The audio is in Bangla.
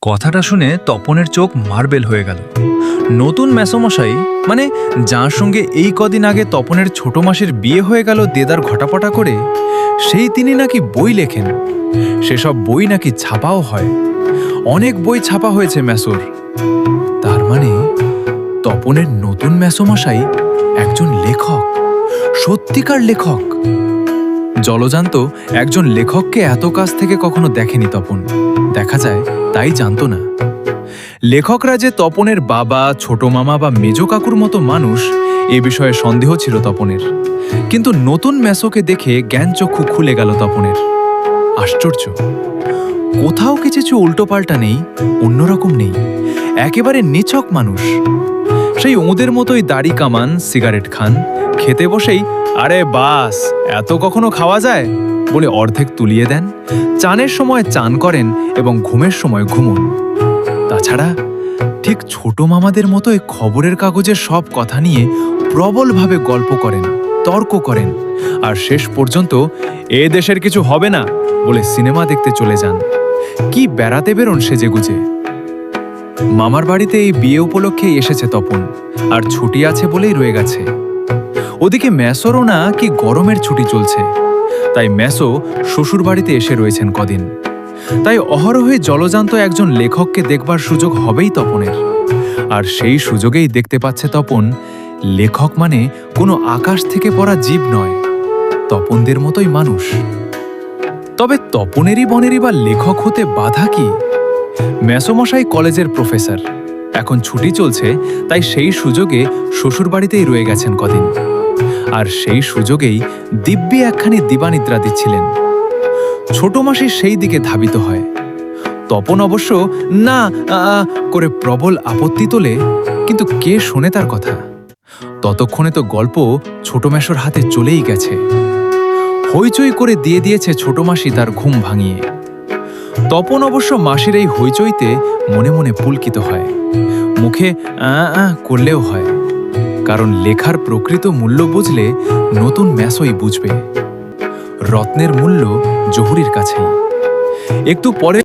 কথাটা শুনে তপনের চোখ মার্বেল হয়ে গেল। নতুন মেসোমশাই, মানে যার সঙ্গে এই কদিন আগে তপনের ছোট মাসির বিয়ে হয়ে গেল দেদার ঘটাপটা করে, সেই তিনি নাকি বই লেখেন। সেসব বই নাকি ছাপাও হয়। অনেক বই ছাপা হয়েছে মেসোর। তার মানে তপনের নতুন মেসোমশাই একজন লেখক, সত্যিকার লেখক। জলজান্ত একজন লেখককে এত কাছ থেকে কখনো দেখেনি তপন। দেখা যায় তাই জানতো না। লেখকরা যে তপনের বাবা, ছোট মামা বা মেজ কাকুর মতো মানুষ, এ বিষয়ে সন্দেহ ছিল তপনের। কিন্তু নতুন মেসোকে দেখে জ্ঞানচক্ষু খুলে গেল তপনের। আশ্চর্য, কোথাও কিছু উল্টোপাল্টা নেই, অন্যরকম নেই, একেবারে নিছক মানুষ। সেই ওদের মতোই দাড়ি কামান, সিগারেট খান, খেতে বসেই আরে বাস এত কখনো খাওয়া যায় বলে অর্ধেক তুলিয়ে দেন, চানের সময় চান করেন এবং ঘুমের সময় ঘুমন। তাছাড়া ঠিক ছোট মামাদের মতোই খবরের কাগজের সব কথা নিয়ে প্রবলভাবে গল্প করেন, তর্ক করেন, আর শেষ পর্যন্ত এ দেশের কিছু হবে না বলে সিনেমা দেখতে চলে যান। কি বেড়াতে বেরোন সেজেগুজে। মামার বাড়িতে এই বিয়ে উপলক্ষেই এসেছে তপন, আর ছুটি আছে বলেই রয়ে গেছে। ওদিকে মেসোরও না কি গরমের ছুটি চলছে, তাই মেসো শ্বশুর বাড়িতে এসে রয়েছেন কদিন। তাই অহরহে জলজান্ত একজন লেখককে দেখবার সুযোগ হবেই তপনের। আর সেই সুযোগেই দেখতে পাচ্ছে তপন, লেখক মানে কোনো আকাশ থেকে পড়া জীব নয়, তপনদের মতোই মানুষ। তবে তপনেরই বনেরই বা লেখক হতে বাধা কি? মেসোমশাই কলেজের প্রফেসর, এখন ছুটি চলছে, তাই সেই সুযোগে শ্বশুর বাড়িতেই রয়ে গেছেন কদিন। আর সেই সুযোগেই দিব্যি একখানি দিবানিদ্রা দিচ্ছিলেন। ছোট মাসি সেই দিকে ধাবিত হয়। তপন অবশ্য না করে প্রবল আপত্তি তোলে, কিন্তু কে শোনে তার কথা? ততক্ষণে তো গল্প ছোট মেসোর হাতে চলেই গেছে। হইচই করে দিয়ে দিয়েছে ছোট মাসি তার ঘুম ভাঙিয়ে। তপন অবশ্য মাসির এই হইচইতে মনে মনে পুলকিত হয়, মুখে করলেও হয়। কারণ লেখার প্রকৃত মূল্য বুঝলে নতুন মেসোই বুঝবে। রত্নের মূল্য জহুরির কাছেই। একটু পরে